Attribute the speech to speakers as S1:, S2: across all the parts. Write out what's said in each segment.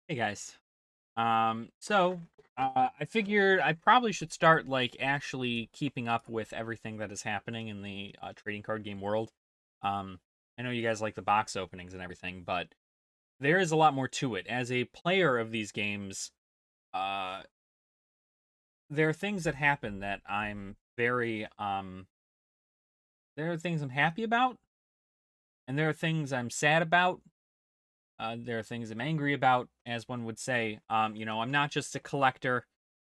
S1: Hey guys. I figured I probably should start like actually keeping up with everything that is happening in the trading card game world. Um, I know you guys like the box openings and everything, but there is a lot more to it. As a player of these games, uh, there are things that happen that I'm very there are things I'm happy about, and there are things I'm sad about. There are things I'm angry about, as one would say. I'm not just a collector.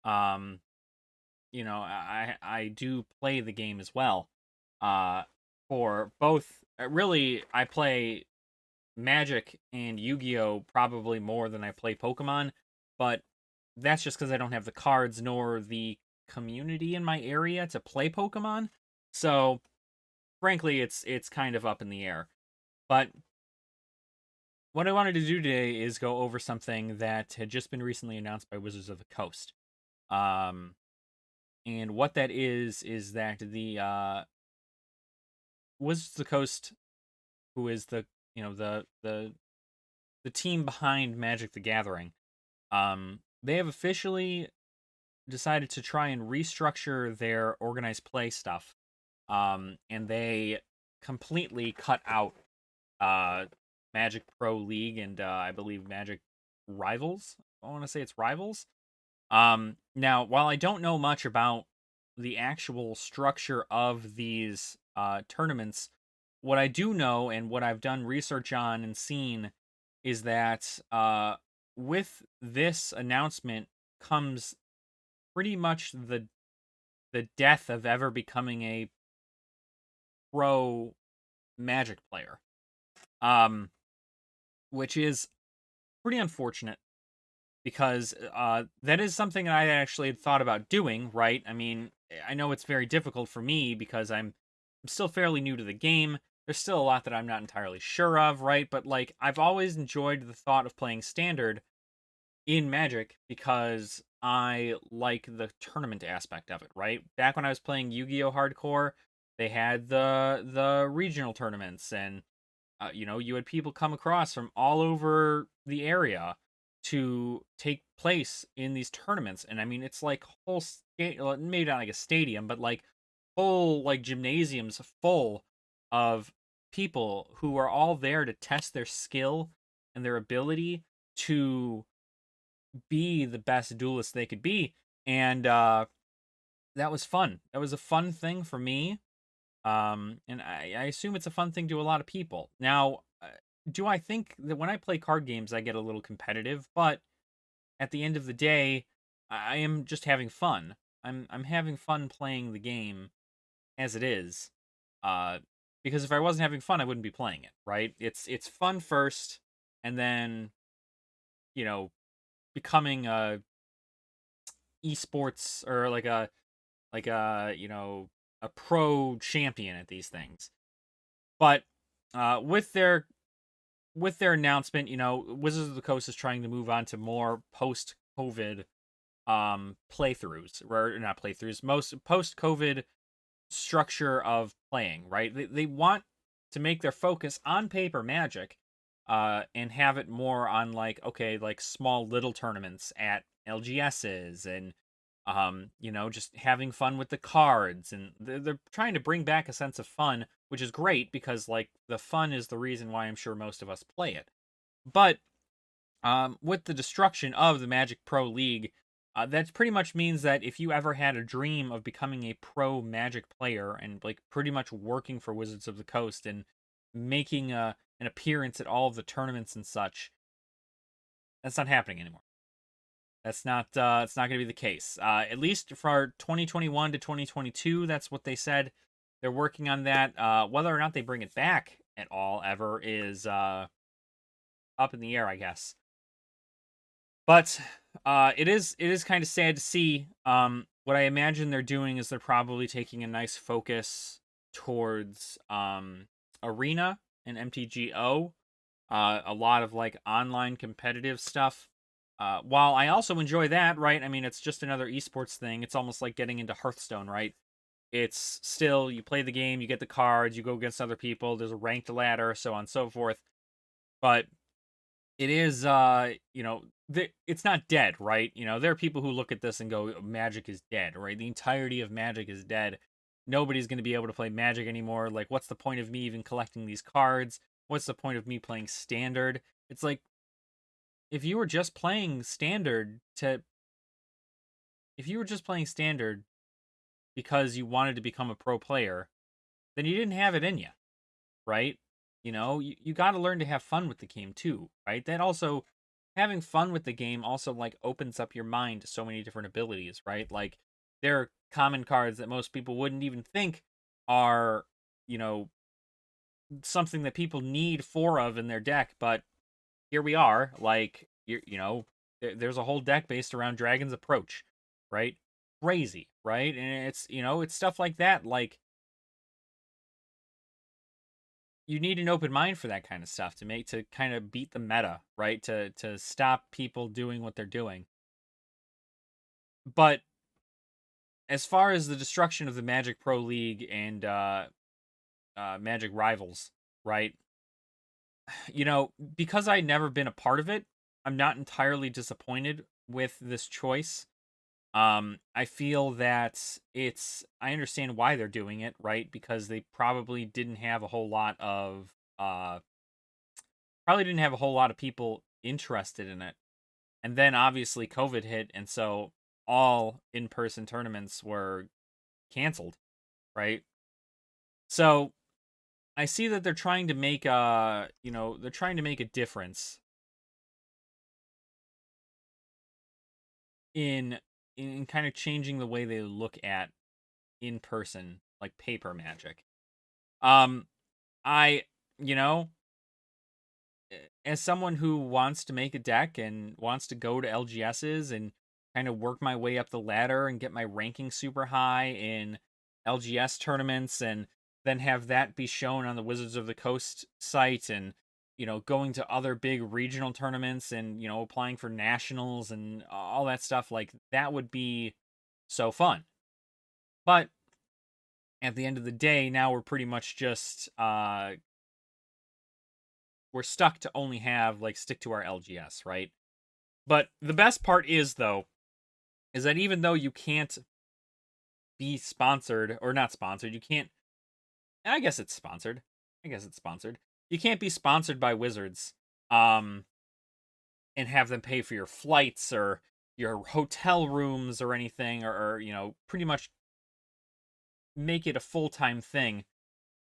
S1: Um, I do play the game as well. Uh, for both, really, I play Magic and Yu-Gi-Oh probably more than I play Pokemon, but that's just because I don't have the cards nor the community in my area to play Pokemon. So, frankly, it's kind of up in the air. But what I wanted to do today is go over something that had just been recently announced by Wizards of the Coast. Um, and what that is that the Wizards of the Coast, who is the team behind Magic the Gathering, they have officially decided to try and restructure their organized play stuff. And they completely cut out uh Magic Pro League and I believe Magic Rivals. I want to say it's Rivals. Now, while I don't know much about the actual structure of these tournaments, what I do know and what I've done research on and seen is that with this announcement comes pretty much the death of ever becoming a pro Magic player, um, which is pretty unfortunate because that is something I actually had thought about doing. Right? I mean, I know it's very difficult for me because I'm still fairly new to the game. There's still a lot that I'm not entirely sure of, right? But like, I've always enjoyed the thought of playing standard in Magic because I like the tournament aspect of it, right? Back when I was playing Yu-Gi-Oh Hardcore, they had the regional tournaments and you had people come across from all over the area to take place in these tournaments. And I mean, it's like maybe not like a stadium, but like whole like gymnasiums full of people who are all there to test their skill and their ability to be the best duelist they could be. And that was fun. That was a fun thing for me. And I assume it's a fun thing to a lot of people. Now, do I think that when I play card games, I get a little competitive? But at the end of the day, I am just having fun. I'm having fun playing the game as it is. Uh, because if I wasn't having fun, I wouldn't be playing it. Right? It's fun first, and then you know becoming a esports or like a pro champion at these things. But with their announcement, Wizards of the Coast is trying to move on to more post COVID playthroughs, or not playthroughs, most post COVID structure of playing, right? They want to make their focus on paper Magic and have it more on like, okay, like small little tournaments at LGSs and just having fun with the cards, and they're trying to bring back a sense of fun, which is great because like the fun is the reason why I'm sure most of us play it. But with the destruction of the Magic Pro League, that pretty much means that if you ever had a dream of becoming a pro Magic player and like pretty much working for Wizards of the Coast and making an appearance at all of the tournaments and such, that's not happening anymore. That's not it's not going to be the case. At least for 2021 to 2022, that's what they said. They're working on that. Whether or not they bring it back at all ever is up in the air, I guess. But it is kind of sad to see. What I imagine they're doing is they're probably taking a nice focus towards Arena and MTGO. A lot of like online competitive stuff. While I also enjoy that, right? I mean, it's just another esports thing. It's almost like getting into Hearthstone, right? It's still you play the game, you get the cards, you go against other people. There's a ranked ladder, so on and so forth. But it is it's not dead, right? You know, there are people who look at this and go, Magic is dead, right? The entirety of Magic is dead. Nobody's going to be able to play Magic anymore. Like, what's the point of me even collecting these cards? What's the point of me playing Standard? It's like, if you were just playing Standard if you were just playing Standard because you wanted to become a pro player, then you didn't have it in you, right? You know, you got to learn to have fun with the game too, right? That also, having fun with the game also like opens up your mind to so many different abilities, right? Like, there are common cards that most people wouldn't even think are, you know, something that people need four of in their deck, but here we are. Like, you know, there's a whole deck based around Dragon's Approach, right? Crazy, right? And it's, you know, it's stuff like that. Like, you need an open mind for that kind of stuff to kind of beat the meta, right? To stop people doing what they're doing. But as far as the destruction of the Magic Pro League and Magic Rivals, right? You know, because I'd never been a part of it, I'm not entirely disappointed with this choice. I feel that I understand why they're doing it, right? Because they probably didn't have a whole lot of people interested in it. And then obviously COVID hit, and so all in-person tournaments were canceled, right? So I see that they're trying to make they're trying to make a difference in kind of changing the way they look at in-person like paper Magic. Um I you know, as someone who wants to make a deck and wants to go to LGSs and kind of work my way up the ladder and get my ranking super high in LGS tournaments, and then have that be shown on the Wizards of the Coast site, and you know, going to other big regional tournaments and, you know, applying for nationals and all that stuff, like that would be so fun. But at the end of the day, now we're pretty much just we're stuck to only have like stick to our LGS, right? But the best part is though is that even though you can't be sponsored, or not sponsored, you can't, I guess it's sponsored. I guess it's sponsored. You can't be sponsored by Wizards um and have them pay for your flights or your hotel rooms or anything, or you know, pretty much make it a full-time thing.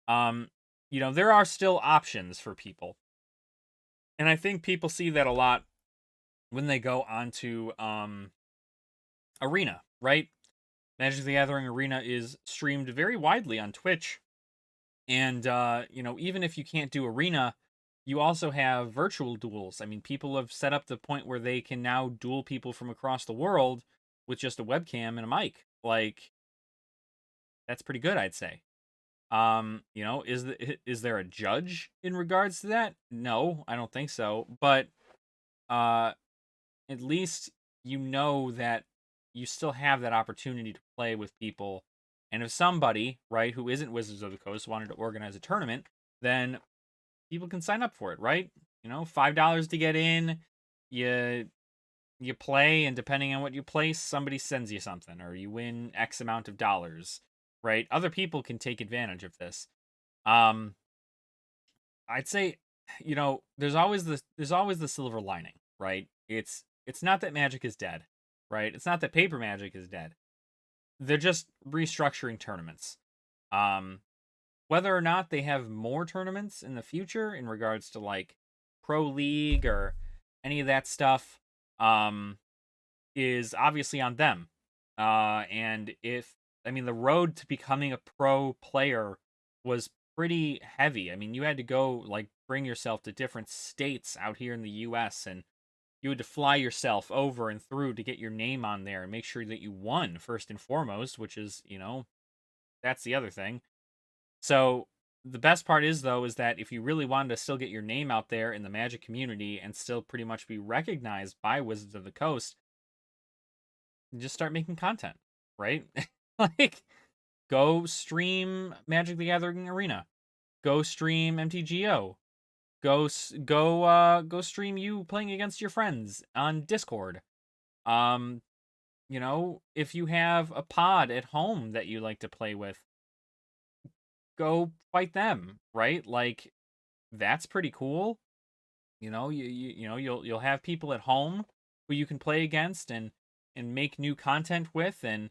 S1: Um you know, there are still options for people. And I think people see that a lot when they go onto Arena, right? Magic the Gathering Arena is streamed very widely on Twitch. And you know, even if you can't do Arena, you also have virtual duels. I mean, people have set up the point where they can now duel people from across the world with just a webcam and a mic. Like, that's pretty good, I'd say. You know, is there a judge in regards to that? No, I don't think so. But uh at least you know that you still have that opportunity to play with people. And if somebody, right, who isn't Wizards of the Coast wanted to organize a tournament, then people can sign up for it, right? You know, $5 to get in. You you play, and depending on what you place, somebody sends you something, or you win X amount of dollars, right? Other people can take advantage of this. Um, I'd say, you know, there's always the silver lining, right? It's not that Magic is dead, right? It's not that paper Magic is dead. They're just restructuring tournaments. Um, Whether or not they have more tournaments in the future in regards to like Pro League or any of that stuff, um, is obviously on them. And if, I mean, the road to becoming a pro player was pretty heavy. I mean, you had to go like bring yourself to different states out here in the US, and you had to fly yourself over and through to get your name on there and make sure that you won first and foremost, which is, you know, that's the other thing. So the best part is though is that if you really wanted to still get your name out there in the Magic community and still pretty much be recognized by Wizards of the Coast, just start making content, right? Like, go stream Magic the Gathering Arena, go stream MTGO, go stream you playing against your friends on Discord. Um, if you have a pod at home that you like to play with, go fight them, right? Like that's pretty cool. You'll have people at home who you can play against and make new content with, and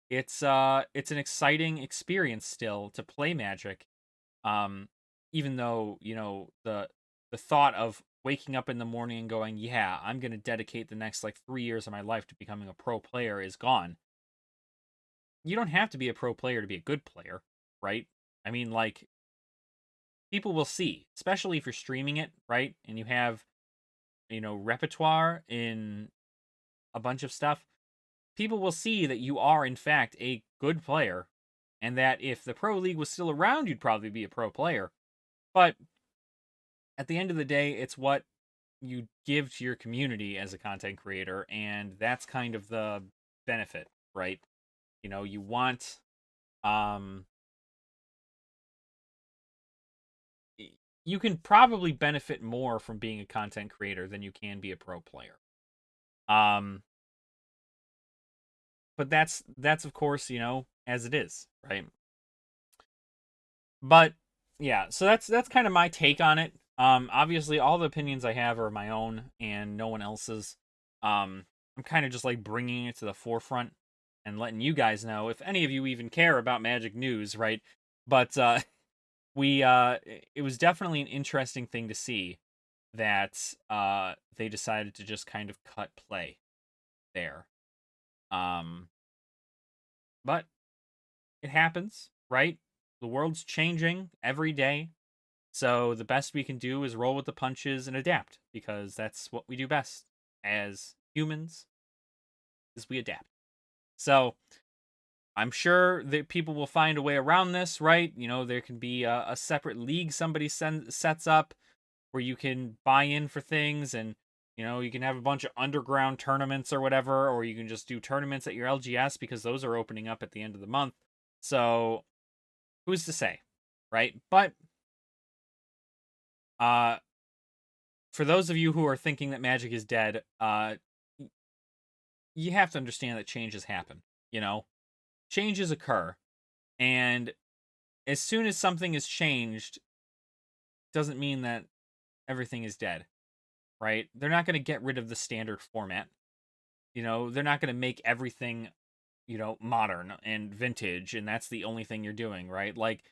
S1: it's an exciting experience still to play Magic. Um, Even though the thought of waking up in the morning and going, yeah, I'm gonna dedicate the next like 3 years of my life to becoming a pro player is gone. You don't have to be a pro player to be a good player, right? I mean, like people will see, especially if you're streaming it, right? And you have repertoire in a bunch of stuff, people will see that you are in fact a good player, and that if the pro league was still around, you'd probably be a pro player. But at the end of the day, it's what you give to your community as a content creator, and that's kind of the benefit, right? You want um you can probably benefit more from being a content creator than you can be a pro player. Um but that's of course, as it is, right? But yeah, so that's kind of my take on it. Obviously all the opinions I have are my own and no one else's. I'm kind of just like bringing it to the forefront and letting you guys know if any of you even care about Magic news, right? But we it was definitely an interesting thing to see that they decided to just kind of cut play there. Um but it happens, right? The world's changing every day. So the best we can do is roll with the punches and adapt, because that's what we do best as humans, is we adapt. So I'm sure that people will find a way around this, right? There can be a separate league somebody sets up where you can buy in for things, and you can have a bunch of underground tournaments or whatever, or you can just do tournaments at your LGS because those are opening up at the end of the month. So who's to say, right? But uh for those of you who are thinking that Magic is dead, you have to understand that changes happen. Changes occur, and as soon as something is changed, doesn't mean that everything is dead, right? They're not going to get rid of the standard format. They're not going to make everything, modern and vintage, and that's the only thing you're doing, right? Like,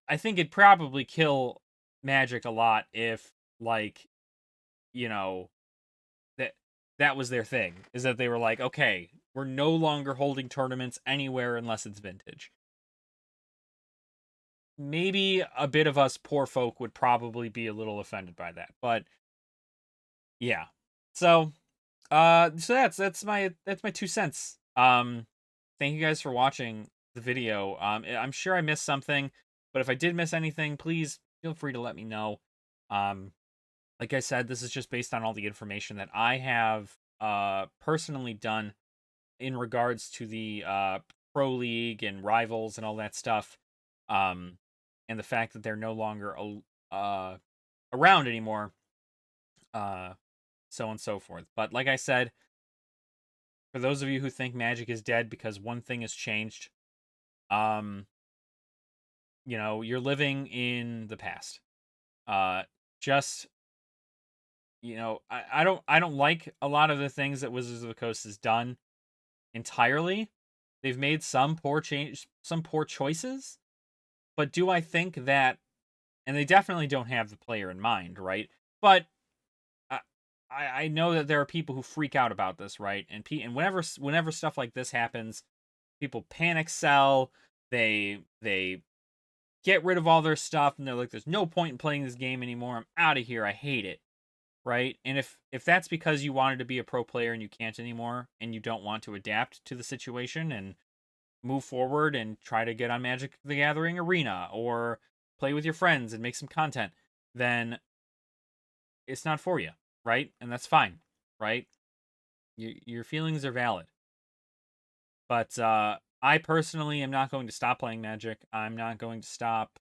S1: I think it'd probably kill Magic a lot if, like, you know, that that was their thing, is that they were like, okay, we're no longer holding tournaments anywhere unless it's vintage. Maybe a bit of us poor folk would probably be a little offended by that, but yeah. So that's my 2 cents. Thank you guys for watching the video. I'm sure I missed something, but if I did miss anything, please feel free to let me know. um like I said, this is just based on all the information that I have personally done in regards to the pro league and rivals and all that stuff, um and the fact that they're no longer around anymore, uh so on and so forth. But like I said, for those of you who think Magic is dead because one thing has changed, um you're living in the past. Just I don't like a lot of the things that Wizards of the Coast has done entirely. They've made some poor choices, but do I think that, and they definitely don't have the player in mind, right? But I I know that there are people who freak out about this, right? And whenever stuff like this happens, people panic sell. They get rid of all their stuff, and they're like, "There's no point in playing this game anymore. I'm out of here. I hate it." Right? And if that's because you wanted to be a pro player and you can't anymore, and you don't want to adapt to the situation and move forward and try to get on Magic the Gathering Arena or play with your friends and make some content, then it's not for you, right? And that's fine, right? Your feelings are valid. But I personally am not going to stop playing Magic. I'm not going to stop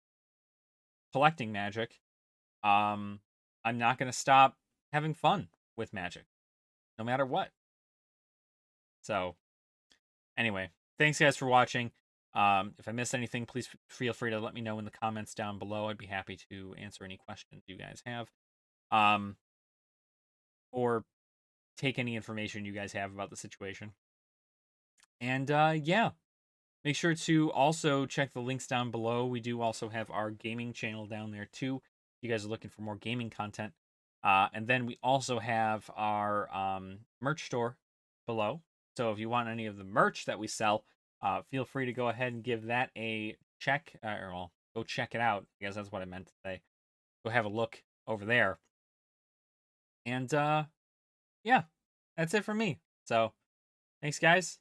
S1: collecting Magic. Um I'm not going to stop having fun with Magic, no matter what. So, anyway, thanks guys for watching. If I missed anything, please feel free to let me know in the comments down below. I'd be happy to answer any questions you guys have. Or take any information you guys have about the situation. And yeah, make sure to also check the links down below. We do also have our gaming channel down there too. If you guys are looking for more gaming content. And then we also have our merch store below. So if you want any of the merch that we sell, feel free to go ahead and give that a check. Or well, go check it out. I guess that's what I meant to say. Go have a look over there. And yeah, that's it for me. So thanks, guys.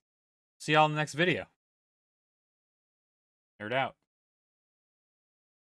S1: See y'all in the next video. Nerd out.